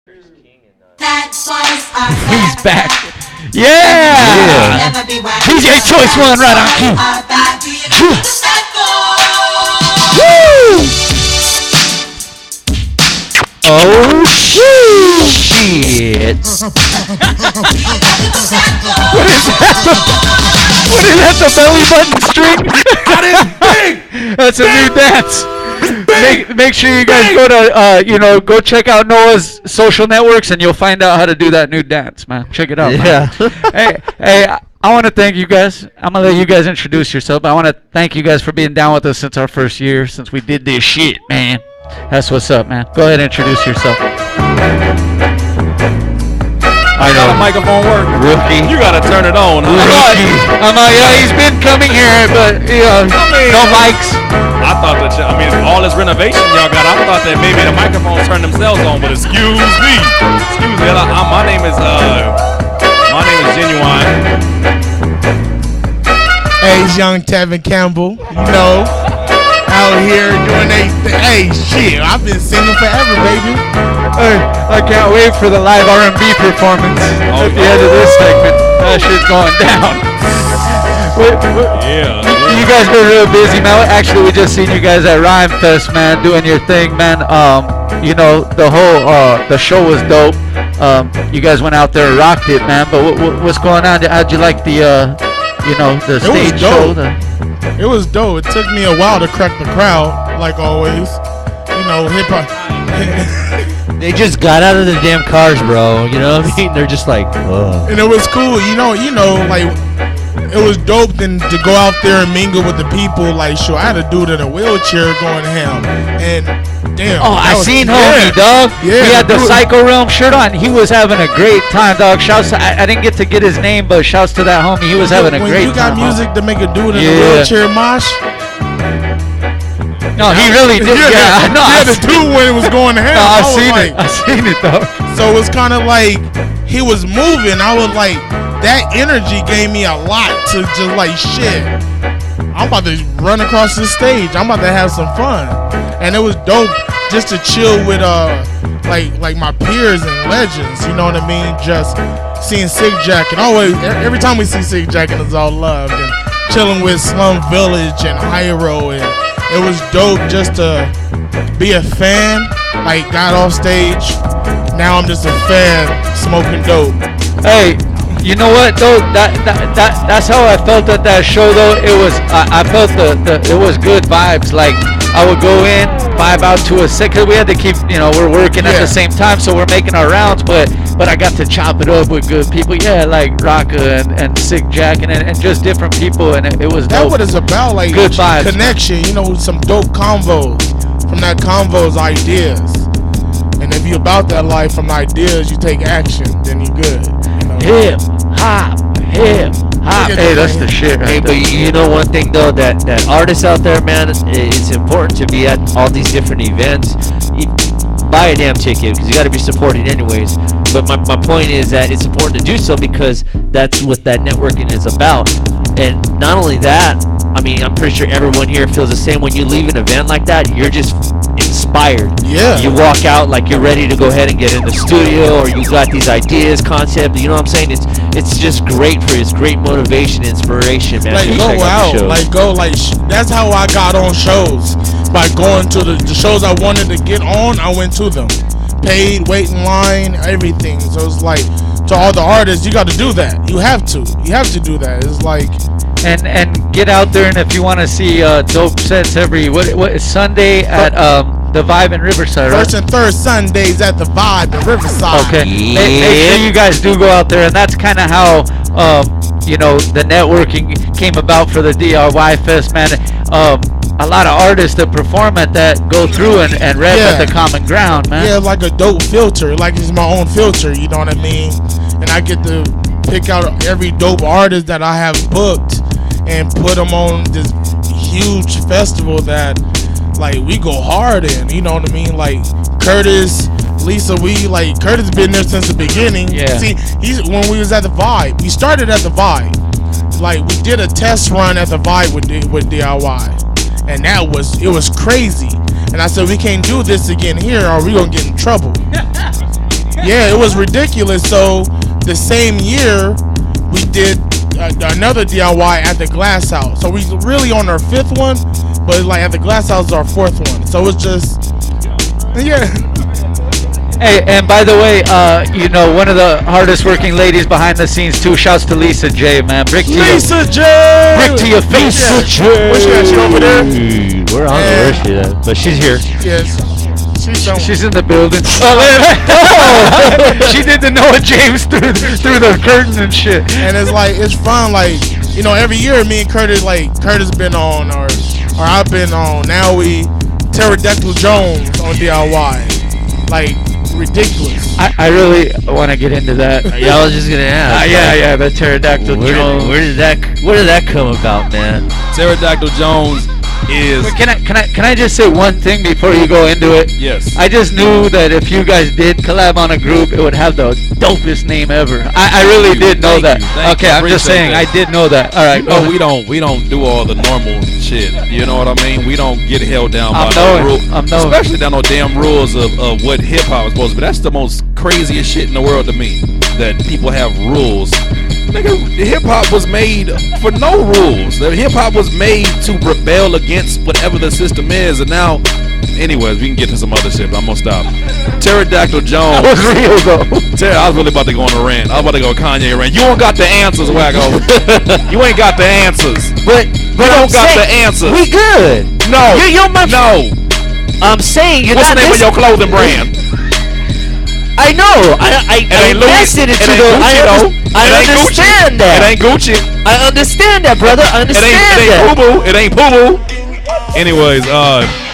He's back. Yeah. DJ Choice One right on cue. Woo! Oh shit! What is that? The belly button string? That is big. That's a new dance. Make sure you guys go to go check out Noah's social networks and you'll find out how to do that new dance, man. Check it out. Yeah. hey, I want to thank you guys. I'm gonna let you guys introduce yourself. I want to thank you guys for being down with us since our first year, since we did this shit, man. That's what's up, man. Go ahead and introduce yourself. I know the microphone work. Rookie. You gotta turn it on. I'm like, yeah, he's been coming here, but no mics. I thought that all this renovation y'all got. I thought that maybe the microphones turn themselves on, but excuse me. My name is Genuine. Hey, it's young Tevin Campbell. Out here doing hey, shit, I've been singing forever, baby. I can't wait for the live R&B performance at the end of this segment. That shit's going down. Yeah. You guys been real busy, man. Actually, we just seen you guys at Rhyme Fest, man, doing your thing, man. The whole the show was dope. You guys went out there and rocked it, man. But what's going on? How'd you like the the stage show? It was dope. It took me a while to crack the crowd, like always. Hip hop. They just got out of the damn cars, bro. You know what I mean? They're just like, ugh. And it was cool. Like it was dope then to go out there and mingle with the people. Like, sure, I had a dude in a wheelchair going ham, and damn. Oh, I seen homie, dog. Yeah, he had the Psycho Realm shirt on. He was having a great time, dog. Shouts to, I didn't get to get his name, but shouts to that homie. He was having a great time. When you got music to make a dude in a wheelchair mosh. No, he really did. Yeah, no, he had to do when it was going ham. No, I seen it, dog. So it was kind of like he was moving. I was like, that energy gave me a lot to just like, shit, I'm about to run across the stage. I'm about to have some fun. And it was dope just to chill with like my peers and legends, you know what I mean? Just seeing Sick Jack, and always every time we see Sick Jack, and it's all loved, and chilling with Slum Village and Hyro, and it was dope just to be a fan. Like, got off stage, now I'm just a fan smoking dope. Hey, you know what though? That's how I felt at that show though. It was I felt it was good vibes. Like, I would go in, vibe out to a sick. Cause we had to keep, we're working at the same time, so we're making our rounds. But I got to chop it up with good people. Yeah, like Rocka and Sick Jack and just different people, and it was dope. That's what it's about. Like, good vibes, connection. Some dope convos from that convos, ideas. And if you about that life from ideas, you take action, then you good. Hip hop. Hey, that's the shit. Right, hey, but you know one thing though, that artists out there, man, it's important to be at all these different events. Buy a damn ticket because you got to be supported anyways. But my point is that it's important to do so because that's what that networking is about. And not only that, I'm pretty sure everyone here feels the same. When you leave an event like that, you're just inspired. Yeah. You walk out like you're ready to go ahead and get in the studio, or you got these ideas, concept. You know what I'm saying? It's just great for you. It's great motivation, inspiration, man. Like, go out. That's how I got on shows. By going to the shows I wanted to get on, I went to them. Paid, wait in line, everything. So it's like, to all the artists, you got to do that. You have to do that. It's like, and get out there, and if you want to see dope sets every what Sunday at the Vibe in Riverside, right? First and third Sundays at the Vibe in Riverside. Okay. Yeah. Make sure you guys do go out there, and that's kind of how the networking came about for the DIY Fest, man. A lot of artists that perform at that go through and rap at the common ground, man. Yeah, like a dope filter, like it's my own filter, you know what I mean? And I get to pick out every dope artist that I have booked and put them on this huge festival that, like, we go hard in, you know what I mean? Like, Curtis, Lisa, Curtis been there since the beginning. Yeah. See, when we was at the Vibe, we started at the Vibe. Like, we did a test run at the Vibe with DIY. And it was crazy. And I said, we can't do this again here or we gonna get in trouble. Yeah, it was ridiculous. So the same year, we did another DIY at the Glass House. So we really on our 5th one, but like at the Glass House is our 4th one. So it's just, yeah. Hey, and by the way, you know, one of the hardest working ladies behind the scenes too. Shouts to Lisa J, man. Brick to Lisa J. Brick to your face. Lisa J. Where's she at? She over there? We're on where she at, but she's here. Yes. She's in the building. Oh, she did the Noah James through the curtains and shit. And it's like, it's fun. Like, you know, every year me and Curtis, like, Curtis been on, or I've been on. Now we Pterodactyl Jones on DIY. Like, ridiculous. I really want to get into that. Yeah, I was just gonna ask. Yeah, the Pterodactyl Jones. Where did that come about, man? Pterodactyl Jones is. But can I just say one thing before you go into it? Yes. I just knew that if you guys did collab on a group, it would have the dopest name ever. I really did know that. Okay, I'm just saying, I did know that. All right. No, we don't do all the normal shit. You know what I mean? We don't get held down by no rules. Especially down no damn rules of what hip hop is supposed to be. That's the most craziest shit in the world to me. That people have rules. Nigga, hip hop was made for no rules. The hip hop was made to rebel against whatever the system is, and now, anyways, we can get to some other shit. But I'm gonna stop. Pterodactyl Jones. That was real though. I was really about to go on a rant. I was about to go Kanye rant. You don't got the answers, Wackoe. You ain't got the answers. But you don't got the answers. We good. No. You're my no. I'm saying you're What's not. the name of your clothing brand? I know. I invested into the. I understand that. It ain't Gucci. I understand that, brother. I understand It ain't Boo Boo. Anyways,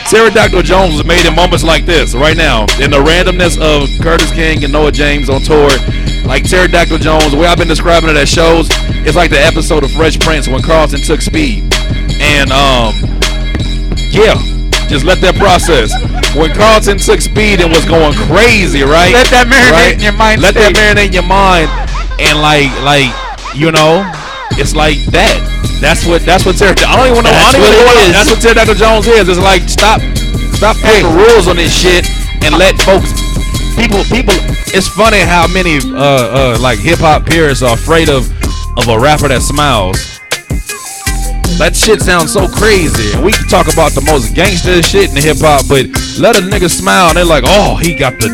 Pterodactyl Jones was made in moments like this right now. In the randomness of Curtis King and Noah James on tour. Like Pterodactyl Jones, the way I've been describing it at shows, it's like the episode of Fresh Prince when Carlton took speed. And yeah. Just let that process. When Carlton took speed and was going crazy, right? Let that marinate in your mind. Let that marinate in your mind, and like you know, it's like that. That's what Pterodactyl. I don't even know. That's what Pterodactyl Jones is. It's like stop putting rules on this shit and let folks. People. It's funny how many like hip hop peers are afraid of a rapper that smiles. That shit sounds so crazy, and we can talk about the most gangster shit in hip hop, but let a nigga smile and they're like, oh, he got the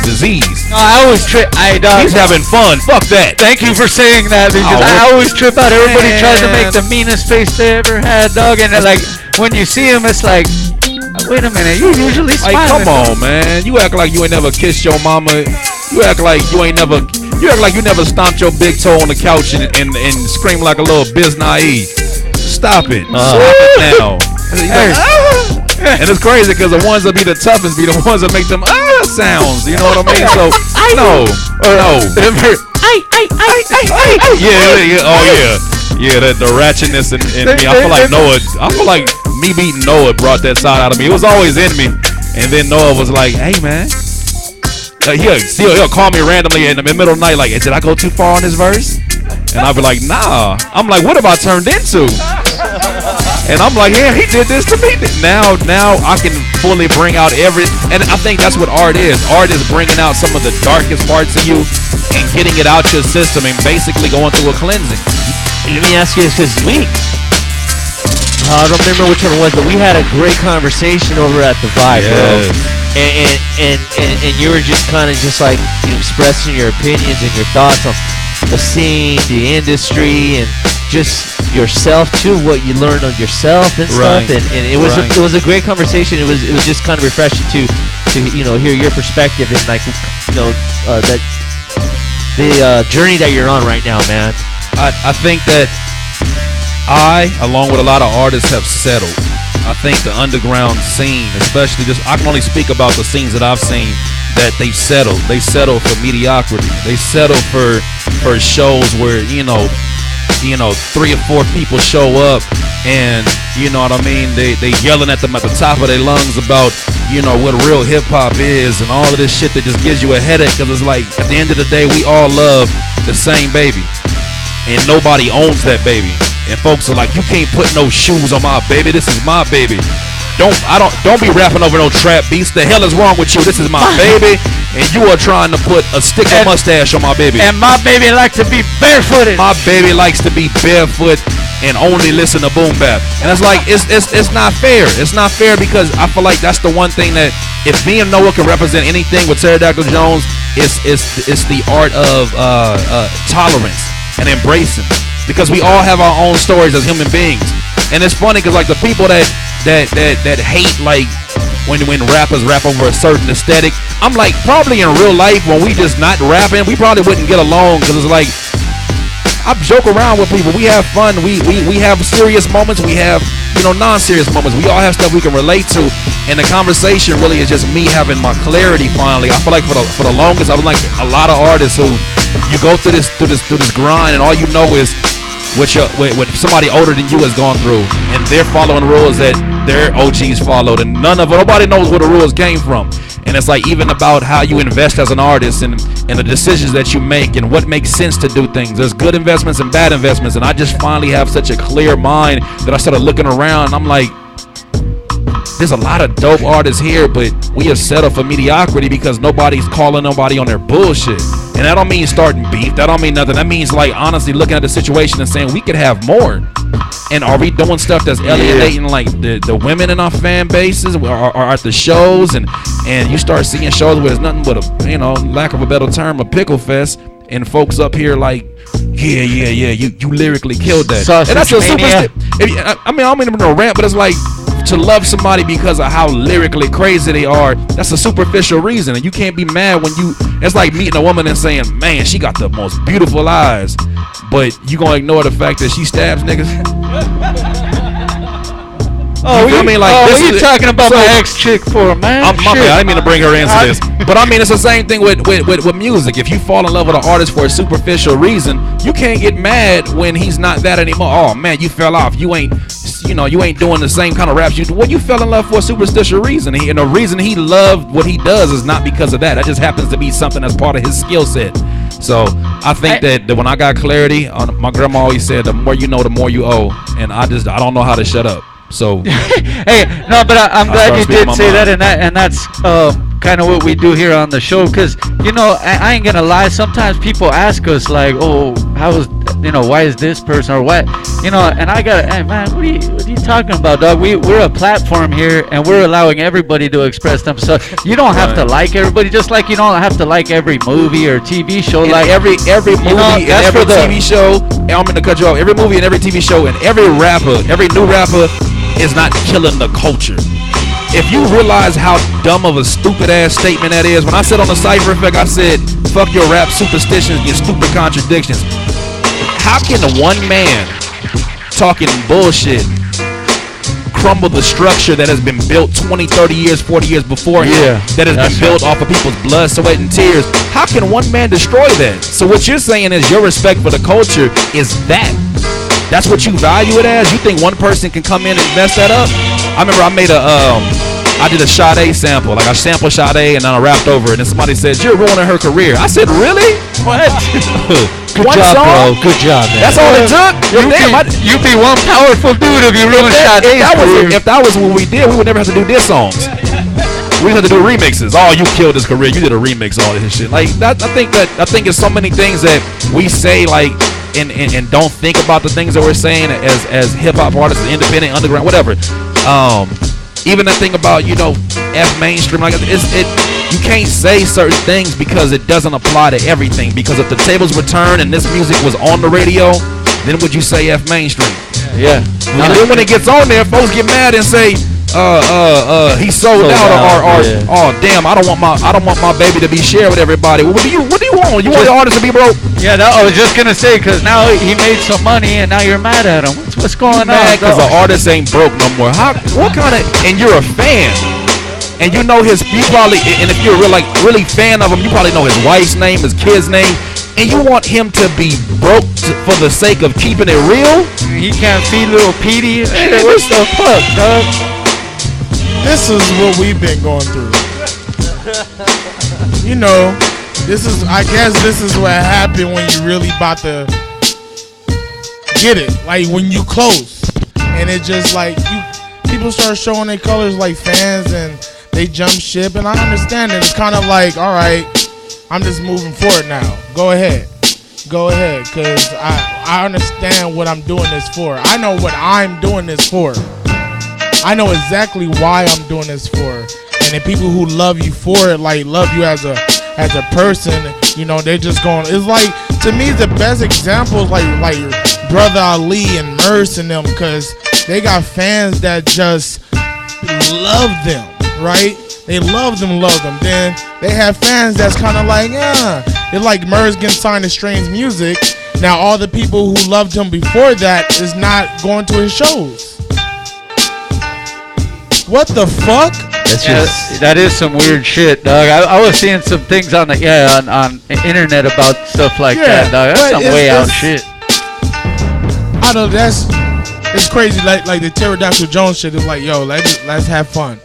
disease. No, I always trip. He's having fun. Fuck that. Thank you for saying that, because I always trip out. Everybody tries to make the meanest face they ever had, dog, and like when you see him, it's like, wait a minute, you usually smile. Like, come on, man. You act like you ain't never kissed your mama. You act like you never stomped your big toe on the couch and screamed like a little biz naive. Stop it. Stop it now. And it's crazy because the ones that be the toughest be the ones that make them sounds. You know what I mean? So no. Yeah, the ratchetness in me. I feel like me beating Noah brought that side out of me. It was always in me. And then Noah was like, hey man. He'll call me randomly in the middle of the night like, did I go too far on this verse? And I'll be like, nah. I'm like, what have I turned into? And I'm like, yeah, he did this to me. Now I can fully bring out and I think that's what art is. Art is bringing out some of the darkest parts of you and getting it out your system and basically going through a cleansing. Let me ask you this, because I don't remember which one it was, but we had a great conversation over at the Vibe, bro. And you were just kind of like expressing your opinions and your thoughts on the scene, the industry, and just yourself too, what you learned on yourself and stuff. And it was a great conversation. It was just kind of refreshing to hear your perspective and that the journey that you're on right now, man. I think that along with a lot of artists, have settled. I think the underground scene, especially I can only speak about the scenes that I've seen, that they settle. They settle for mediocrity. They settle for shows where, 3 or 4 people show up and, you know what I mean, they yelling at them at the top of their lungs about, what real hip hop is and all of this shit that just gives you a headache, because it's like, at the end of the day, we all love the same baby. And nobody owns that baby. And folks are like, you can't put no shoes on my baby. This is my baby. don't be rapping over no trap beats. The hell is wrong with you? This is my baby, and you are trying to put a stick of mustache on my baby. And my baby likes to be barefooted. My baby likes to be barefoot and only listen to boom bap. And it's like it's not fair. It's not fair because I feel like that's the one thing that if me and Noah can represent anything with Pterodactyl Jones, it's the art of tolerance and embracing, because we all have our own stories as human beings. And it's funny because like the people that hate like when rappers rap over a certain aesthetic, I'm like, probably in real life when we just not rapping, we probably wouldn't get along, because it's like I joke around with people. We have fun. We have serious moments. We have, non-serious moments. We all have stuff we can relate to, and the conversation really is just me having my clarity finally. I feel like for the longest, I was like a lot of artists who you go through this grind, and all you know is what somebody older than you has gone through, and they're following rules that their OGs followed, and nobody knows where the rules came from. And it's like even about how you invest as an artist and the decisions that you make and what makes sense to do things. There's good investments and bad investments, and I just finally have such a clear mind that I started looking around and I'm like, there's a lot of dope artists here, but we have settled for mediocrity because nobody's calling nobody on their bullshit. And that don't mean starting beef. That don't mean nothing. That means like honestly looking at the situation and saying we could have more. And are we doing stuff that's alienating like the women in our fan bases or at the shows, and you start seeing shows where it's nothing but a lack of a better term, a pickle fest, and folks up here like you lyrically killed that. And that's a super. I don't mean to rant, but it's like to love somebody because of how lyrically crazy they are. That's a superficial reason, and you can't be mad when you. It's like meeting a woman and saying, "Man, she got the most beautiful eyes," but you gonna ignore the fact that she stabs niggas. Oh, what are you talking about my ex-chick for, man? My bad, I didn't mean to bring her into this. But I mean, it's the same thing with music. If you fall in love with an artist for a superficial reason, you can't get mad when he's not that anymore. Oh, man, you fell off. You ain't doing the same kind of raps you do. Well, you fell in love for a superficial reason. And the reason he loved what he does is not because of that. That just happens to be something that's part of his skill set. So I think that when I got clarity, my grandma always said, the more you know, the more you owe. And I don't know how to shut up. So hey, no, but I'm glad you did say that, and that's kind of what we do here on the show, because I ain't gonna lie, sometimes people ask us like, oh, how is why is this person or what, and I gotta, hey man, what are you talking about, dog? We're a platform here, and we're allowing everybody to express themselves. You don't have to like everybody, just like you don't have to like every movie or TV show. And like every movie and every TV show, and I'm gonna cut you off, every movie and every TV show and every new rapper is not killing the culture. If you realize how dumb of a stupid ass statement that is, when I said on the Cypher Effect, I said, fuck your rap superstitions, your stupid contradictions. How can one man talking bullshit crumble the structure that has been built 20, 30 years, 40 years before him, that has been built off of people's blood, sweat, and tears? How can one man destroy that? So what you're saying is your respect for the culture is that. That's what you value it as? You think one person can come in and mess that up? I remember I did a Sade sample. Like I sampled Sade and then I rapped over it, and somebody said, you're ruining her career. I said, really? What? Good job, bro. Good job, man. That's all it took? You'd be one powerful dude if you ruined Sade's career. If that was what we did, we would never have to do diss songs. We have to do remixes. Oh, you killed his career. You did a remix, all this shit. Like that. I think it's so many things that we say like and don't think about the things that we're saying as hip hop artists, independent, underground, whatever. Even the thing about F mainstream, like you can't say certain things because it doesn't apply to everything. Because if the tables were turned and this music was on the radio, then would you say F mainstream? Yeah. And then when it gets on there, folks get mad and say, he sold out, or oh damn, I don't want my baby to be shared with everybody. What do you want? You want the artist to be broke? Yeah, I was just gonna say, because now he made some money and now you're mad at him. What's going on? Because the artist ain't broke no more. What kind of? And you're a fan, and you probably, and if you're really fan of him, you probably know his wife's name, his kid's name. And you want him to be broke for the sake of keeping it real? He can't feed little Petey. Hey, what the fuck, dog? This is what we've been going through. I guess this is what happened when you really about to get it. Like when you close, and it just like people people start showing their colors like fans and they jump ship, and I understand it. It's kind of like, all right, I'm just moving forward now. Go ahead, because I understand what I'm doing this for. I know what I'm doing this for. I know exactly why I'm doing this for. And the people who love you for it, like love you as a person, you know, they're just going. It's like, to me, the best examples like Brother Ali and Merce and them, because they got fans that just love them, right? They love them. Then they have fans that's kind of like, yeah. It's like Merce getting signed to Strange Music. Now all the people who loved him before that is not going to his shows. What the fuck? That is some weird shit, dog. I was seeing some things on on internet about stuff like that, dog. That's some way out shit. I know it's crazy. Like the Pterodactyl Jones shit is like, yo, let's have fun.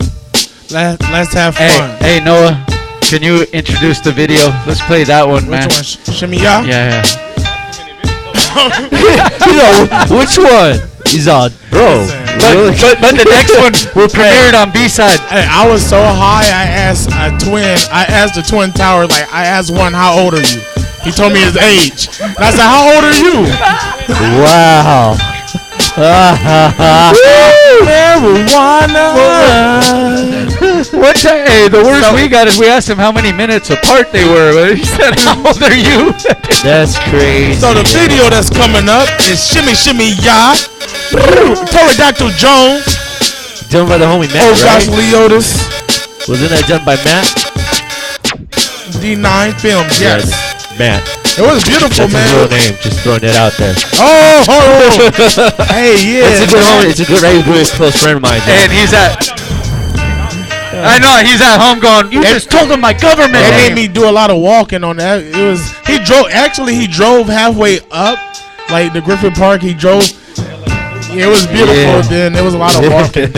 Let's have fun. Hey Noah, can you introduce the video? Let's play that one, man. Which one? Shimmy Ya? Yeah. Which one? He's on, bro. But the next one will premiere it on B-side. Hey, I was so high. I asked the Twin Tower, like, I asked one, how old are you? He told me his age. And I said, how old are you? Wow. Marijuana. Hey, the worst we got is we asked him how many minutes apart they were, but he said, how old are you? That's crazy. So the video that's coming up is Shimmy Shimmy Ya. Pterodactyl Jones. Done by the homie Matt, Oh gosh, right? Leotis. Wasn't that done by Matt? D9 Films, yes. Matt. It was beautiful, That's man. his real name. Just throwing that out there. Oh, hey, yeah. It's a good homie. It's a good close friend of mine. And he's I know, he's at home going, you just told him my government It name. made me do a lot of walking on that. He drove halfway up, like the Griffith Park. He drove. It was beautiful. Yeah. Then there was a lot of walking.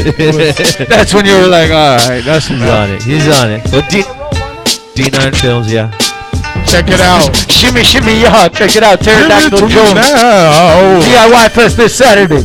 That's when you were like, all right, that's He's on it. He's on it. Well, D9 Films, yeah. Check it out. Shimmy, shimmy, y'all. Check it out. Pterodactyl Give it to me Jones. now. DIY Fest this Saturday.